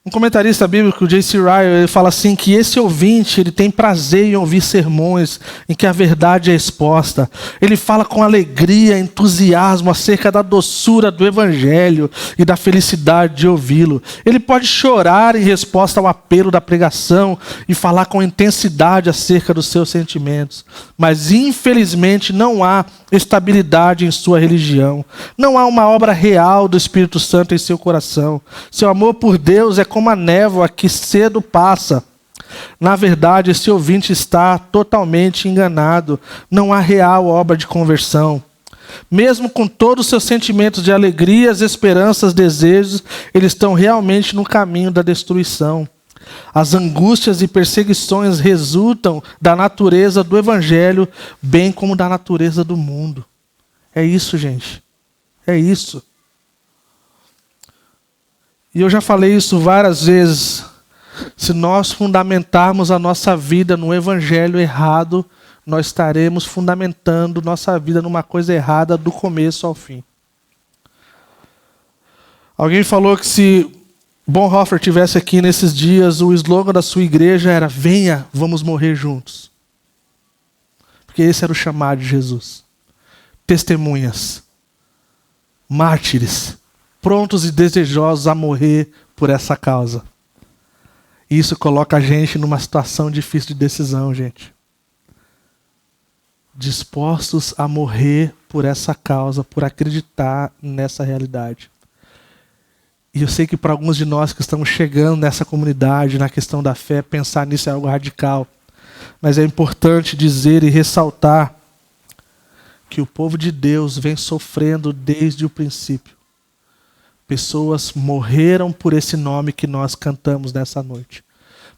Um comentarista bíblico, J.C. Ryle, ele fala assim que esse ouvinte ele tem prazer em ouvir sermões em que a verdade é exposta. Ele fala com alegria, entusiasmo acerca da doçura do evangelho e da felicidade de ouvi-lo. Ele pode chorar em resposta ao apelo da pregação e falar com intensidade acerca dos seus sentimentos. Mas infelizmente não há estabilidade em sua religião. Não há uma obra real do Espírito Santo em seu coração. Seu amor por Deus é como a névoa que cedo passa. Na verdade, esse ouvinte está totalmente enganado. Não há real obra de conversão. Mesmo com todos os seus sentimentos de alegrias, esperanças, desejos, eles estão realmente no caminho da destruição. As angústias e perseguições resultam da natureza do evangelho, bem como da natureza do mundo. É isso, gente. É isso. E eu já falei isso várias vezes. Se nós fundamentarmos a nossa vida no evangelho errado, nós estaremos fundamentando nossa vida numa coisa errada do começo ao fim. Alguém falou que se Bonhoeffer tivesse aqui nesses dias, o slogan da sua igreja era: venha, vamos morrer juntos. Porque esse era o chamado de Jesus. Testemunhas, mártires, prontos e desejosos a morrer por essa causa. Isso coloca a gente numa situação difícil de decisão, gente. Dispostos a morrer por essa causa, por acreditar nessa realidade. E eu sei que para alguns de nós que estamos chegando nessa comunidade, na questão da fé, pensar nisso é algo radical. Mas é importante dizer e ressaltar que o povo de Deus vem sofrendo desde o princípio. Pessoas morreram por esse nome que nós cantamos nessa noite.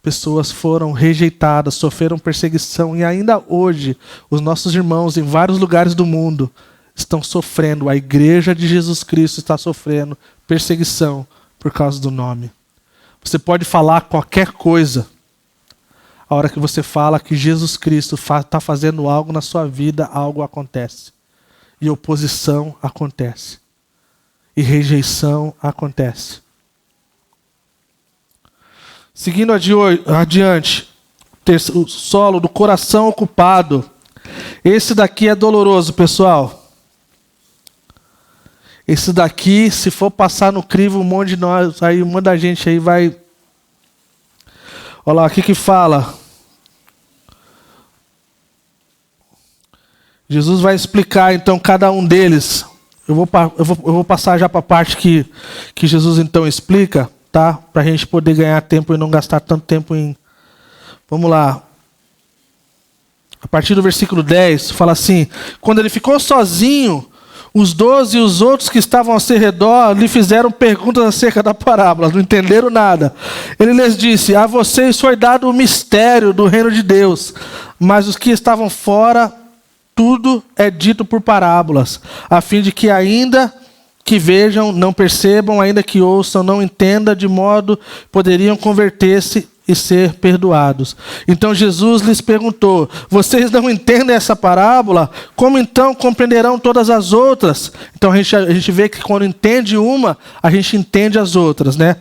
pessoas foram rejeitadas, sofreram perseguição, e ainda hoje os nossos irmãos em vários lugares do mundo estão sofrendo, a igreja de Jesus Cristo está sofrendo perseguição por causa do nome. Você pode falar qualquer coisa, a hora que você fala que Jesus Cristo está fazendo algo na sua vida, algo acontece. E oposição acontece. E rejeição acontece. Seguindo adiante, o solo do coração ocupado. Esse daqui é doloroso, pessoal. Esse daqui, se for passar no crivo, um monte de nós, aí uma da gente aí vai... Olha lá, o que fala? Jesus vai explicar, então, cada um deles. Eu vou passar já para a parte que Jesus, então, explica, tá? Para a gente poder ganhar tempo e não gastar tanto tempo em... Vamos lá. A partir do versículo 10, fala assim: quando ele ficou sozinho, os 12 e os outros que estavam ao seu redor lhe fizeram perguntas acerca da parábola, não entenderam nada. Ele lhes disse: a vocês foi dado o mistério do reino de Deus, mas os que estavam fora, tudo é dito por parábolas, a fim de que ainda que vejam, não percebam, ainda que ouçam, não entendam, de modo poderiam converter-se e ser perdoados. Então Jesus lhes perguntou: vocês não entendem essa parábola? Como então compreenderão todas as outras? Então a gente vê que quando entende uma, a gente entende as outras, né?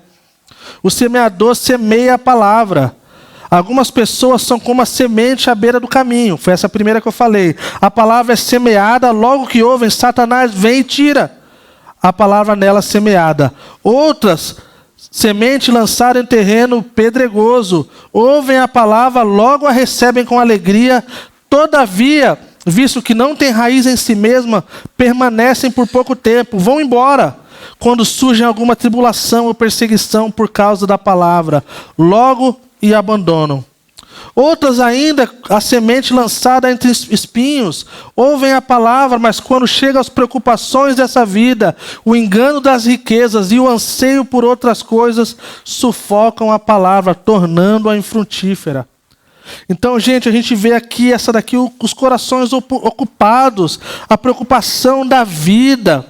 O semeador semeia a palavra. Algumas pessoas são como a semente à beira do caminho. Foi essa primeira que eu falei. A palavra é semeada, logo que ouvem, Satanás vem e tira a palavra nela semeada. Outras, semente lançada em terreno pedregoso, ouvem a palavra, logo a recebem com alegria, todavia, visto que não tem raiz em si mesma, permanecem por pouco tempo, vão embora, quando surge alguma tribulação ou perseguição por causa da palavra, logo e abandonam. Outras ainda, a semente lançada entre espinhos, ouvem a palavra, mas quando chegam as preocupações dessa vida, o engano das riquezas e o anseio por outras coisas, sufocam a palavra, tornando-a infrutífera. Então, gente, a gente vê aqui, essa daqui, os corações ocupados, a preocupação da vida,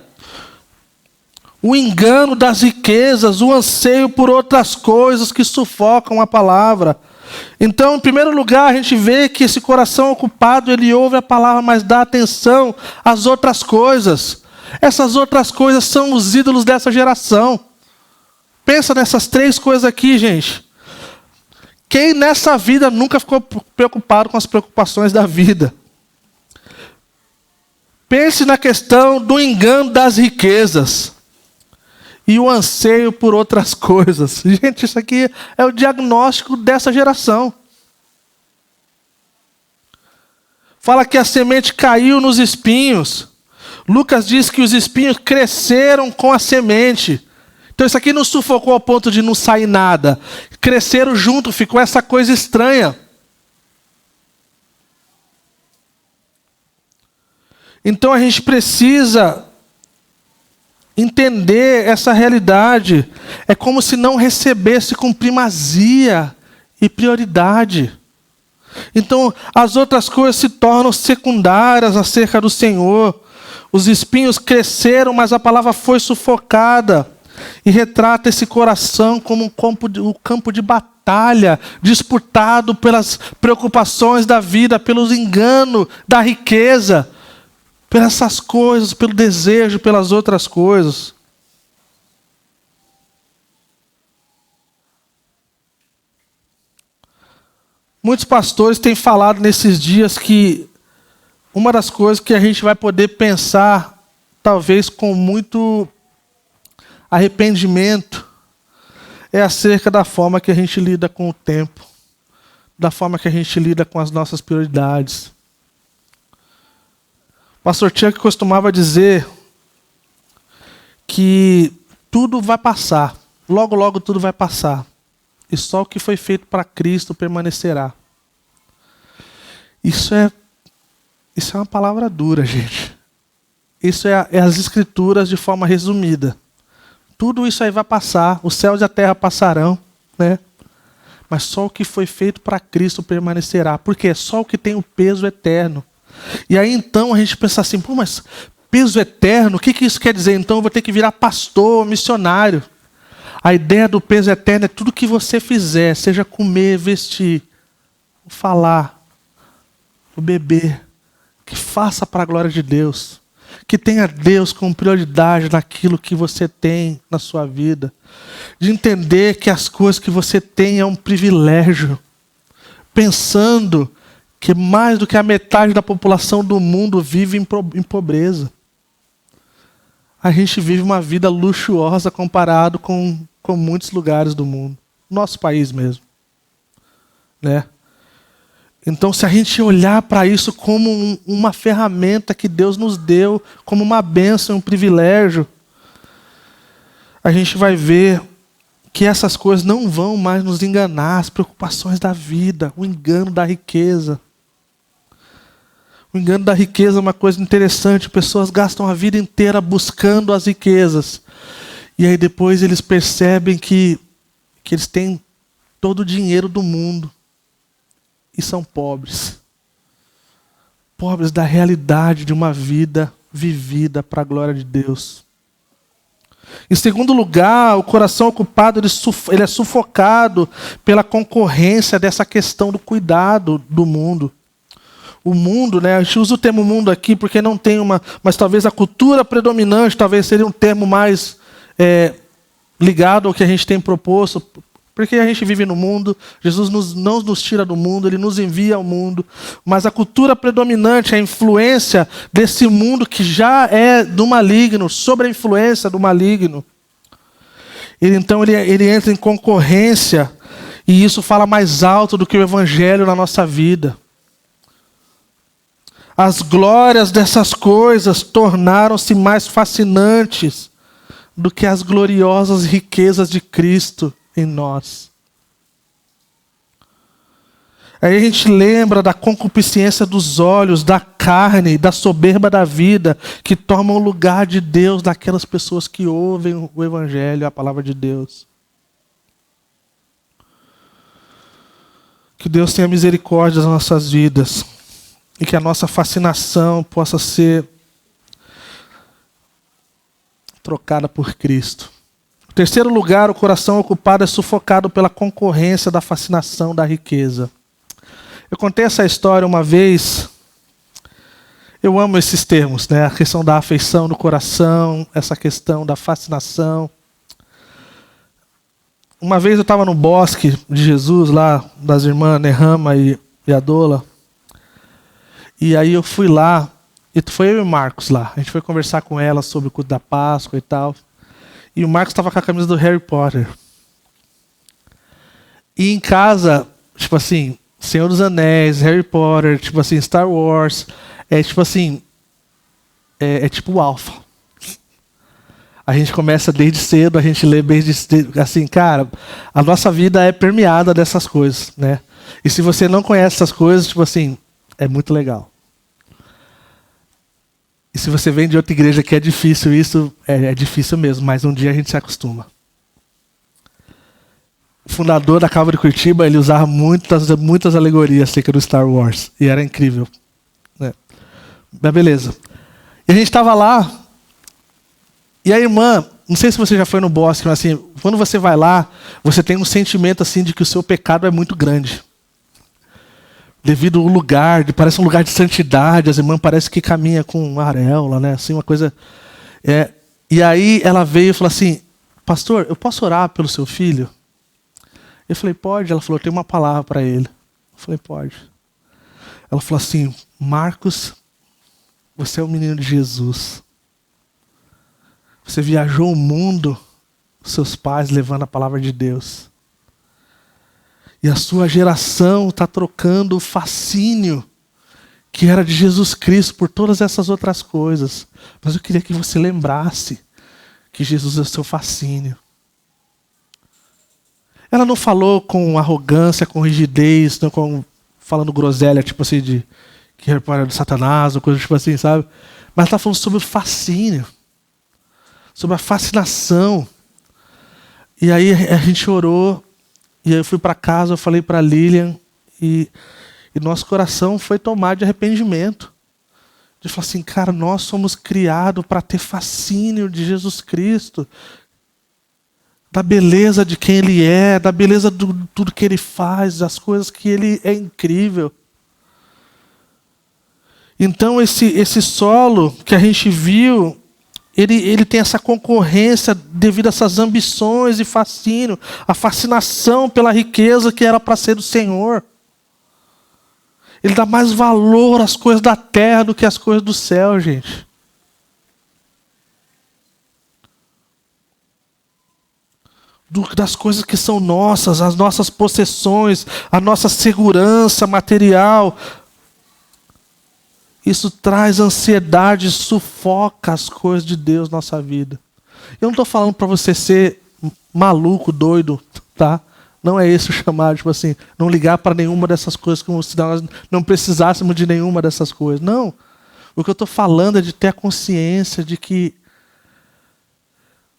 o engano das riquezas, o anseio por outras coisas que sufocam a palavra. Então, em primeiro lugar, a gente vê que esse coração ocupado, ele ouve a palavra, mas dá atenção às outras coisas. Essas outras coisas são os ídolos dessa geração. Pensa nessas 3 coisas aqui, gente. Quem nessa vida nunca ficou preocupado com as preocupações da vida? Pense na questão do engano das riquezas e o anseio por outras coisas. Gente, isso aqui é o diagnóstico dessa geração. Fala que a semente caiu nos espinhos. Lucas diz que os espinhos cresceram com a semente. Então isso aqui não sufocou ao ponto de não sair nada. Cresceram junto, ficou essa coisa estranha. Então a gente precisa entender essa realidade. É como se não recebesse com primazia e prioridade. Então, as outras coisas se tornam secundárias acerca do Senhor. Os espinhos cresceram, mas a palavra foi sufocada. E retrata esse coração como um campo de batalha, disputado pelas preocupações da vida, pelos enganos da riqueza, pelas essas coisas, pelo desejo, pelas outras coisas. Muitos pastores têm falado nesses dias que uma das coisas que a gente vai poder pensar, talvez com muito arrependimento, é acerca da forma que a gente lida com o tempo, da forma que a gente lida com as nossas prioridades. O pastor Chuck costumava dizer que tudo vai passar, logo, logo tudo vai passar. E só o que foi feito para Cristo permanecerá. Isso é uma palavra dura, gente. Isso é as Escrituras de forma resumida. Tudo isso aí vai passar, os céus e a terra passarão, né? Mas só o que foi feito para Cristo permanecerá. Porque é só o que tem o peso eterno. E aí então a gente pensa assim, pô, mas peso eterno, o que isso quer dizer? Então eu vou ter que virar pastor, missionário. A ideia do peso eterno é tudo que você fizer, seja comer, vestir, falar, o beber, que faça para a glória de Deus. Que tenha Deus como prioridade naquilo que você tem na sua vida. De entender que as coisas que você tem é um privilégio. Pensando que mais do que a metade da população do mundo vive em pobreza. A gente vive uma vida luxuosa comparado com muitos lugares do mundo. Nosso país mesmo. Né? Então, se a gente olhar para isso como uma ferramenta que Deus nos deu, como uma bênção, um privilégio, a gente vai ver que essas coisas não vão mais nos enganar, as preocupações da vida, o engano da riqueza. O engano da riqueza é uma coisa interessante, pessoas gastam a vida inteira buscando as riquezas. E aí depois eles percebem que eles têm todo o dinheiro do mundo. E são pobres. Pobres da realidade de uma vida vivida para a glória de Deus. Em segundo lugar, o coração ocupado ele é sufocado pela concorrência dessa questão do cuidado do mundo. O mundo, né? A gente usa o termo mundo aqui porque não tem mas talvez a cultura predominante, talvez seria um termo mais ligado ao que a gente tem proposto. Porque a gente vive no mundo, Jesus não nos tira do mundo, Ele nos envia ao mundo. Mas a cultura predominante, a influência desse mundo que já é do maligno, sobre a influência do maligno. Então ele entra em concorrência e isso fala mais alto do que o evangelho na nossa vida. As glórias dessas coisas tornaram-se mais fascinantes do que as gloriosas riquezas de Cristo em nós. Aí a gente lembra da concupiscência dos olhos, da carne, da soberba da vida, que tomam o lugar de Deus naquelas pessoas que ouvem o Evangelho, a palavra de Deus. Que Deus tenha misericórdia das nossas vidas e que a nossa fascinação possa ser trocada por Cristo. Em terceiro lugar, o coração ocupado é sufocado pela concorrência da fascinação da riqueza. Eu contei essa história uma vez. Eu amo esses termos, né? A questão da afeição do coração, essa questão da fascinação. Uma vez eu estava no bosque de Jesus, lá das irmãs Nehama e Adola. E aí eu fui lá, e foi eu e o Marcos lá. A gente foi conversar com ela sobre o culto da Páscoa e tal. E o Marcos estava com a camisa do Harry Potter. E em casa, tipo assim, Senhor dos Anéis, Harry Potter, tipo assim, Star Wars, tipo assim, é tipo o Alpha. A gente começa desde cedo, a gente lê desde cedo, assim, cara, a nossa vida é permeada dessas coisas, né? E se você não conhece essas coisas, tipo assim, é muito legal. E se você vem de outra igreja que é difícil isso, é difícil mesmo, mas um dia a gente se acostuma. O fundador da Calvary Curitiba, ele usava muitas alegorias acerca do Star Wars. E era incrível. Né? Mas beleza. E a gente estava lá, e a irmã, não sei se você já foi no bosque, mas assim, quando você vai lá, você tem um sentimento assim de que o seu pecado é muito grande. Devido ao lugar, parece um lugar de santidade, as irmãs parecem que caminham com auréola, né? Assim, uma coisa. E aí ela veio e falou assim: pastor, eu posso orar pelo seu filho? Eu falei, pode. Ela falou, tem uma palavra para ele. Eu falei, pode. Ela falou assim, Marcos, você é o menino de Jesus. Você viajou o mundo, seus pais levando a palavra de Deus. E a sua geração está trocando o fascínio que era de Jesus Cristo por todas essas outras coisas. Mas eu queria que você lembrasse que Jesus é o seu fascínio. Ela não falou com arrogância, com rigidez, não falando groselha, tipo assim, que era de Satanás, ou coisa tipo assim, sabe? Mas ela está falando sobre o fascínio, sobre a fascinação. E aí a gente orou, E aí eu fui para casa, eu falei para Lilian, e nosso coração foi tomado de arrependimento. De falar assim, cara, nós somos criados para ter fascínio de Jesus Cristo, da beleza de quem Ele é, da beleza de tudo que Ele faz, das coisas que Ele é incrível. Então esse solo que a gente viu, ele tem essa concorrência devido a essas ambições e fascínio, a fascinação pela riqueza que era para ser do Senhor. Ele dá mais valor às coisas da terra do que às coisas do céu, gente. Das coisas que são nossas, as nossas possessões, a nossa segurança material. Isso traz ansiedade, sufoca as coisas de Deus na nossa vida. Eu não estou falando para você ser maluco, doido, tá? Não é esse o chamado, tipo assim, não ligar para nenhuma dessas coisas, como se nós não precisássemos de nenhuma dessas coisas. Não. O que eu estou falando é de ter a consciência de que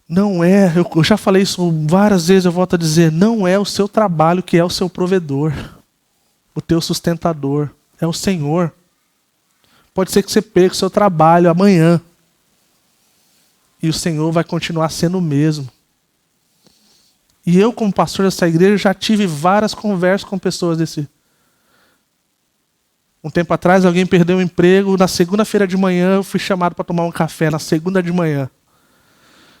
não é, eu já falei isso várias vezes, eu volto a dizer, não é o seu trabalho que é o seu provedor, o teu sustentador, é o Senhor. Pode ser que você perca o seu trabalho amanhã. E o Senhor vai continuar sendo o mesmo. E eu, como pastor dessa igreja, já tive várias conversas com pessoas desse. Um tempo atrás, alguém perdeu o emprego. Na segunda-feira de manhã, eu fui chamado para tomar um café. Na segunda de manhã.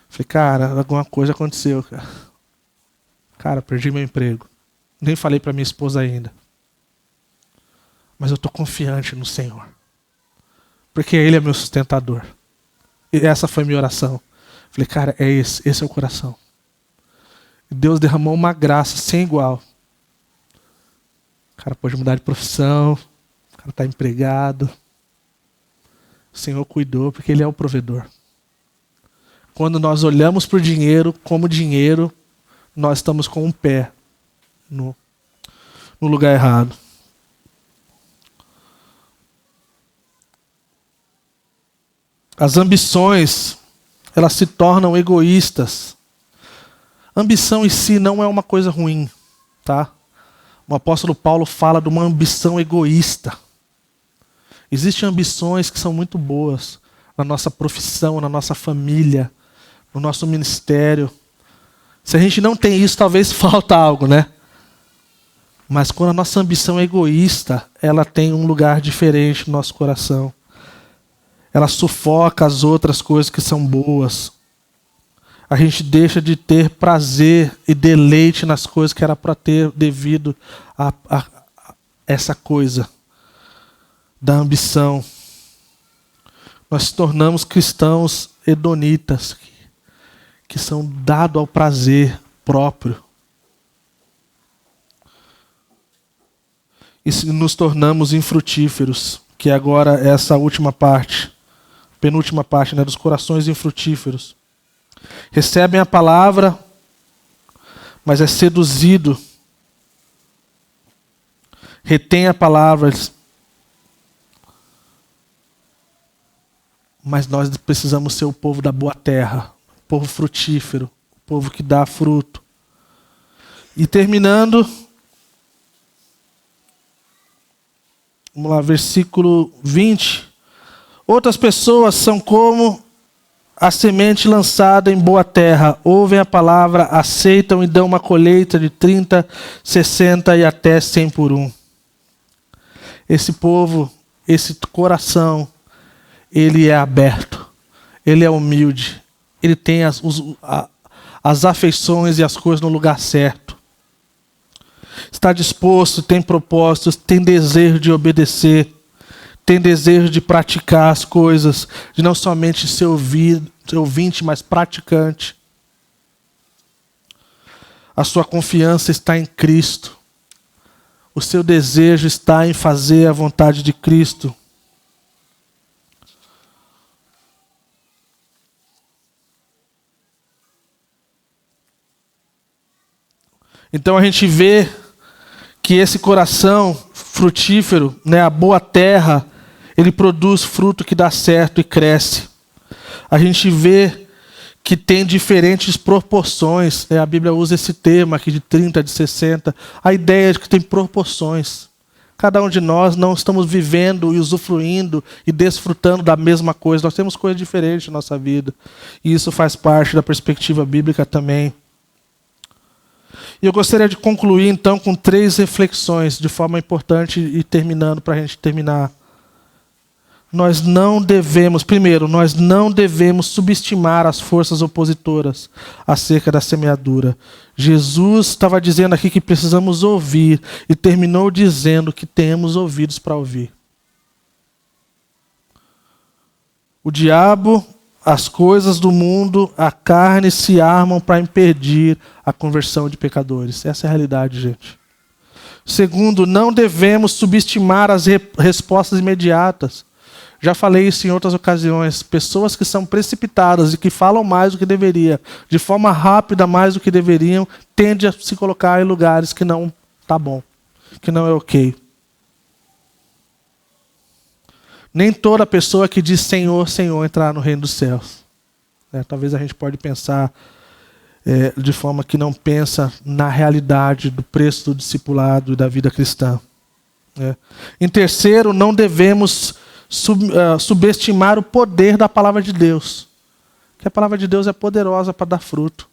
Falei, cara, alguma coisa aconteceu. Cara, perdi meu emprego. Nem falei para minha esposa ainda. Mas eu estou confiante no Senhor. Porque Ele é meu sustentador. E essa foi minha oração. Falei, cara, é esse é o coração. E Deus derramou uma graça sem igual. O cara pode mudar de profissão, o cara está empregado. O Senhor cuidou, porque Ele é o provedor. Quando nós olhamos para o dinheiro como dinheiro, nós estamos com um pé no lugar errado. As ambições, elas se tornam egoístas. Ambição em si não é uma coisa ruim, tá? O apóstolo Paulo fala de uma ambição egoísta. Existem ambições que são muito boas na nossa profissão, na nossa família, no nosso ministério. Se a gente não tem isso, talvez falta algo, né? Mas quando a nossa ambição é egoísta, ela tem um lugar diferente no nosso coração. Ela sufoca as outras coisas que são boas. A gente deixa de ter prazer e deleite nas coisas que era para ter devido a essa coisa da ambição. Nós nos tornamos cristãos hedonitas, que são dados ao prazer próprio. E nos tornamos infrutíferos, que agora é essa última parte. Penúltima parte, né, dos corações infrutíferos. Recebem a palavra, mas é seduzido. Retém a palavra, mas nós precisamos ser o povo da boa terra, o povo frutífero, o povo que dá fruto. E terminando, vamos lá, versículo 20. Outras pessoas são como a semente lançada em boa terra. Ouvem a palavra, aceitam e dão uma colheita de 30, 60 e até 100 por um. Esse povo, esse coração, ele é aberto. Ele é humilde. Ele tem as afeições e as coisas no lugar certo. Está disposto, tem propósitos, tem desejo de obedecer. Tem desejo de praticar as coisas, de não somente ser ouvinte, mas praticante. A sua confiança está em Cristo. O seu desejo está em fazer a vontade de Cristo. Então a gente vê que esse coração frutífero, né, a boa terra, ele produz fruto que dá certo e cresce. A gente vê que tem diferentes proporções. A Bíblia usa esse termo aqui de 30, de 60. A ideia é de que tem proporções. Cada um de nós não estamos vivendo e usufruindo e desfrutando da mesma coisa. Nós temos coisas diferentes na nossa vida. E isso faz parte da perspectiva bíblica também. E eu gostaria de concluir, então, com 3 reflexões, de forma importante e terminando, para a gente terminar. Nós não devemos subestimar as forças opositoras acerca da semeadura. Jesus estava dizendo aqui que precisamos ouvir e terminou dizendo que temos ouvidos para ouvir. O diabo, as coisas do mundo, a carne se armam para impedir a conversão de pecadores. Essa é a realidade, gente. Segundo, não devemos subestimar as respostas imediatas. Já falei isso em outras ocasiões. Pessoas que são precipitadas e que falam mais do que deveriam, de forma rápida mais do que deveriam, tendem a se colocar em lugares que não está bom, que não é ok. Nem toda pessoa que diz Senhor, Senhor entrará no reino dos céus. Talvez a gente pode pensar de forma que não pensa na realidade do preço do discipulado e da vida cristã. Em terceiro, não devemos subestimar o poder da palavra de Deus. Que a palavra de Deus é poderosa para dar fruto.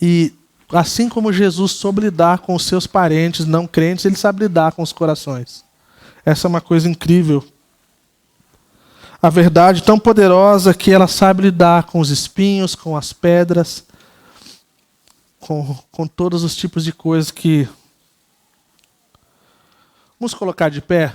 E assim como Jesus soube lidar com os seus parentes não crentes, ele sabe lidar com os corações. Essa é uma coisa incrível. A verdade tão poderosa que ela sabe lidar com os espinhos, com as pedras, com todos os tipos de coisas que... Vamos colocar de pé?